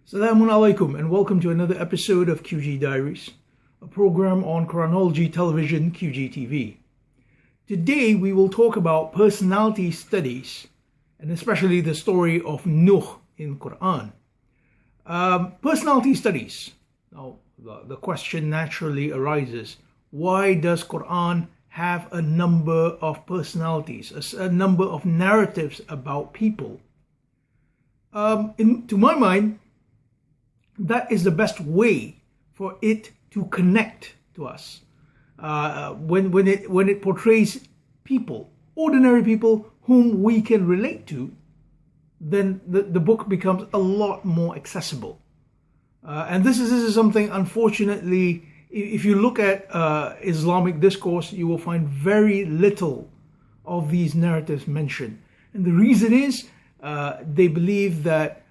Assalamu alaikum and welcome to another episode of QG Diaries, a program on Quranology Television QGTV. Today we will talk about personality studies and especially the story of Nuh in Quran. Personality studies. Now the question naturally arises, why does Quran have a number of personalities, a number of narratives about people? To my mind, that is the best way for it to connect to us. When it portrays people, ordinary people whom we can relate to, then the book becomes a lot more accessible. And this is something, unfortunately, if you look at Islamic discourse, you will find very little of these narratives mentioned. And the reason is they believe that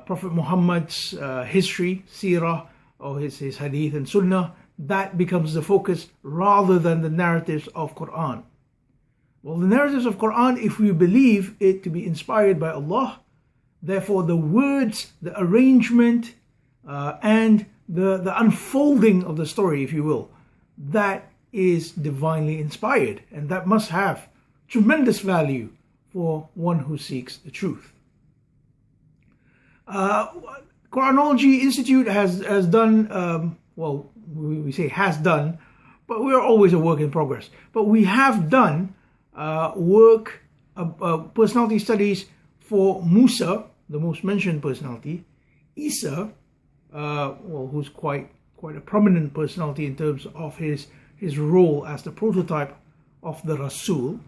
Prophet Muhammad's history, seerah, or his hadith and sunnah, that becomes the focus rather than the narratives of Quran. Well, the narratives of Quran, if we believe it to be inspired by Allah, therefore the words, the arrangement, and the unfolding of the story, if you will, that is divinely inspired, and that must have tremendous value for one who seeks the truth. Quranology Institute has done, well, we say has done, but we are always a work in progress. But we have done personality studies for Musa, the most mentioned personality, Isa, well, who's quite a prominent personality in terms of his role as the prototype of the Rasul,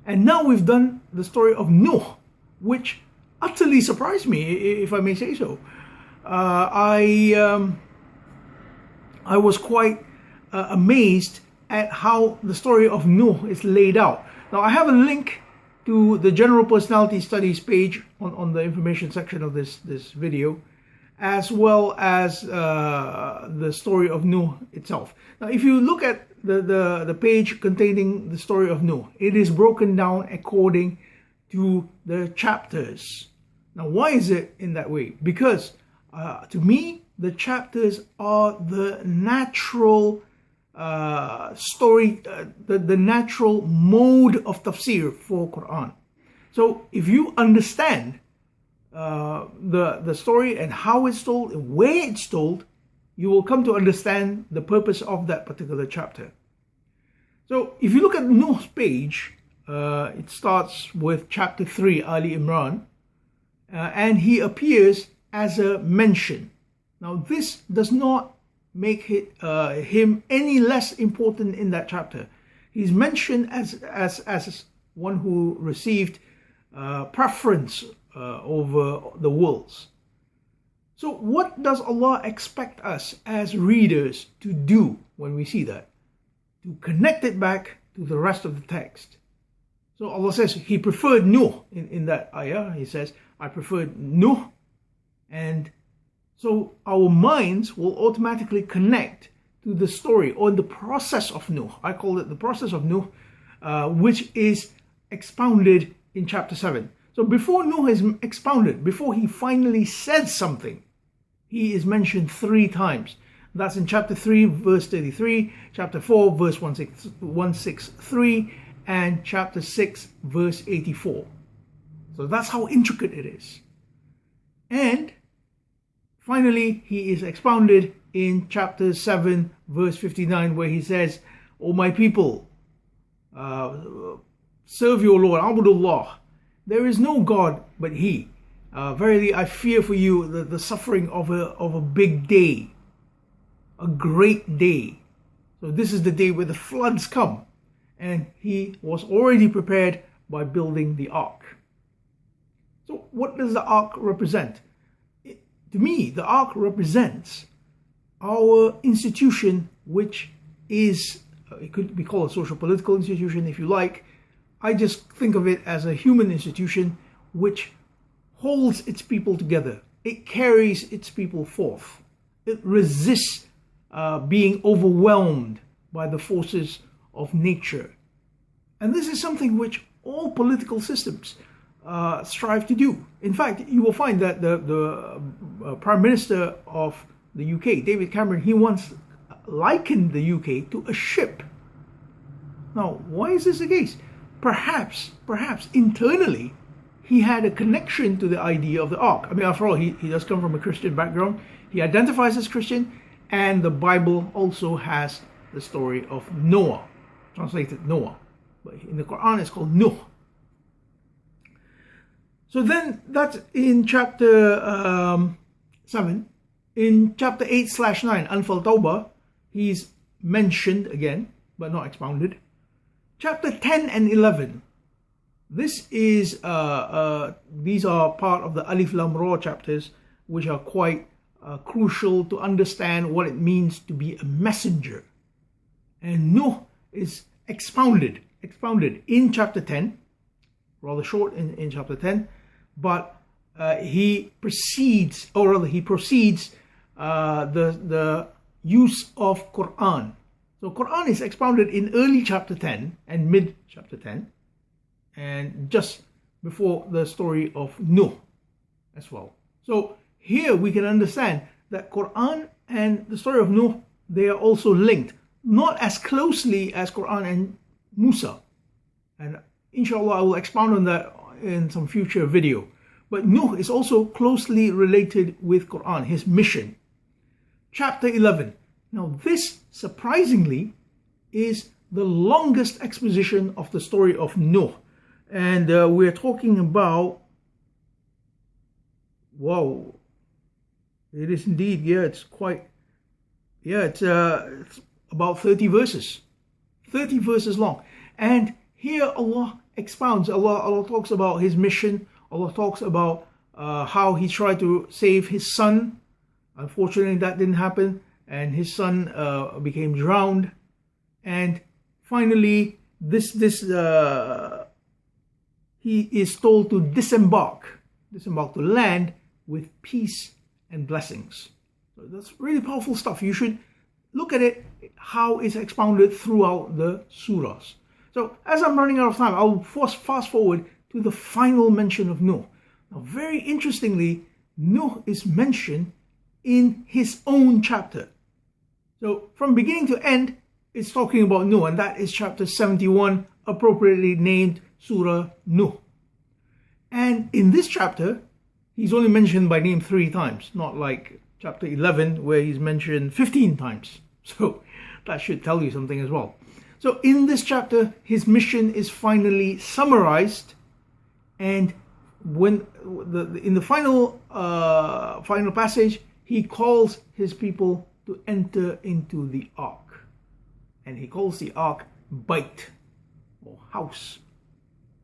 and now we've done the story of Nuh, which utterly surprised me, if I may say so. I was quite amazed at how the story of Nuh is laid out. Now, I have a link to the General Personality Studies page on the information section of this video, as well as the story of Nuh itself. Now, if you look at the page containing the story of Nuh, it is broken down according to the chapters. Now, why is it in that way? Because to me, the chapters are the natural story, the natural mode of tafsir for Quran. So if you understand the story and how it's told, and where it's told, you will come to understand the purpose of that particular chapter. So if you look at Nuh's page, it starts with chapter 3, Ali Imran, and he appears as a mention. Now, this does not make him any less important in that chapter. He's mentioned as one who received preference over the worlds. So what does Allah expect us as readers to do when we see that? To connect it back to the rest of the text. So Allah says He preferred Nuh in that ayah. He says, I preferred Nuh. And so our minds will automatically connect to the story or the process of Nuh. I call it the process of Nuh, which is expounded in chapter 7. So before Nuh is expounded, before he finally says something, he is mentioned 3 times. That's in chapter 3, verse 33, chapter 4, verse 163, and chapter 6, verse 84. So that's how intricate it is. And finally, he is expounded in chapter 7, verse 59, where he says, O my people, serve your Lord, Abdullah. There is no God but He. Verily, I fear for you the suffering of a big day, a great day. So this is the day where the floods come, and he was already prepared by building the ark. So what does the ark represent? To me, the ark represents our institution, which is, it could be called a social political institution if you like. I just think of it as a human institution which holds its people together. It carries its people forth. It resists being overwhelmed by the forces of nature. And this is something which all political systems strive to do. In fact, you will find that the Prime Minister of the UK, David Cameron, he once likened the UK to a ship. Now, why is this the case? Perhaps internally, he had a connection to the idea of the ark. I mean, after all, he does come from a Christian background. He identifies as Christian, and the Bible also has the story of Noah, translated Noah. But in the Quran, it's called Nuh. So then, that's in chapter 7. In chapter 8/9, Anfal Tawbah, he's mentioned again, but not expounded. Chapter 10 and 11. This is these are part of the Alif Lam Ra chapters, which are quite crucial to understand what it means to be a messenger. And Nuh is expounded in chapter 10, rather short in chapter 10, but he proceeds the use of Quran. So Quran is expounded in early chapter 10 and mid chapter 10, and just before the story of Nuh as well. So here we can understand that Quran and the story of Nuh, they are also linked, not as closely as Quran and Musa. And inshallah, I will expound on that in some future video. But Nuh is also closely related with Quran, his mission. Chapter 11. Now this, surprisingly, is the longest exposition of the story of Nuh. And we're talking about, wow, it is indeed, it's about 30 verses. 30 verses long. And here Allah expounds, Allah talks about his mission, Allah talks about how he tried to save his son. Unfortunately, that didn't happen, and his son became drowned. And finally, he is told to disembark to land with peace and blessings. So that's really powerful stuff. You should look at it, how it's expounded throughout the surahs. So as I'm running out of time, I'll fast forward to the final mention of Nuh. Now, very interestingly, Nuh is mentioned in his own chapter. So from beginning to end, it's talking about Nuh, and that is chapter 71, appropriately named Surah Nuh. And in this chapter, he's only mentioned by name 3 times, not like chapter 11, where he's mentioned 15 times. So that should tell you something as well. So in this chapter, his mission is finally summarized, and when in the final passage, he calls his people to enter into the ark, and he calls the ark Bait, or house.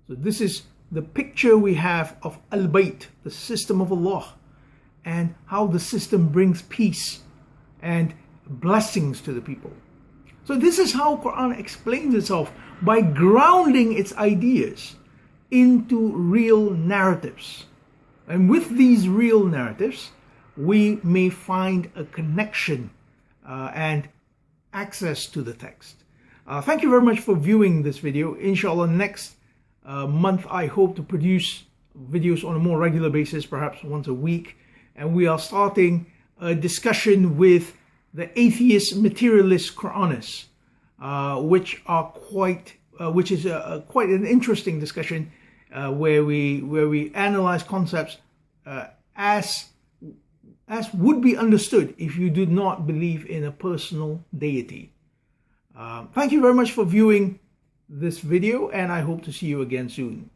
So this is the picture we have of Al-Bait, the system of Allah, and how the system brings peace and blessings to the people. So this is how Quran explains itself, by grounding its ideas into real narratives. And with these real narratives, we may find a connection and access to the text. Thank you very much for viewing this video. Inshallah, next month I hope to produce videos on a more regular basis, perhaps once a week. And we are starting a discussion with the atheist materialist Quranists, which is quite an interesting discussion, where we analyze concepts as would be understood if you do not believe in a personal deity. Thank you very much for viewing this video, and I hope to see you again soon.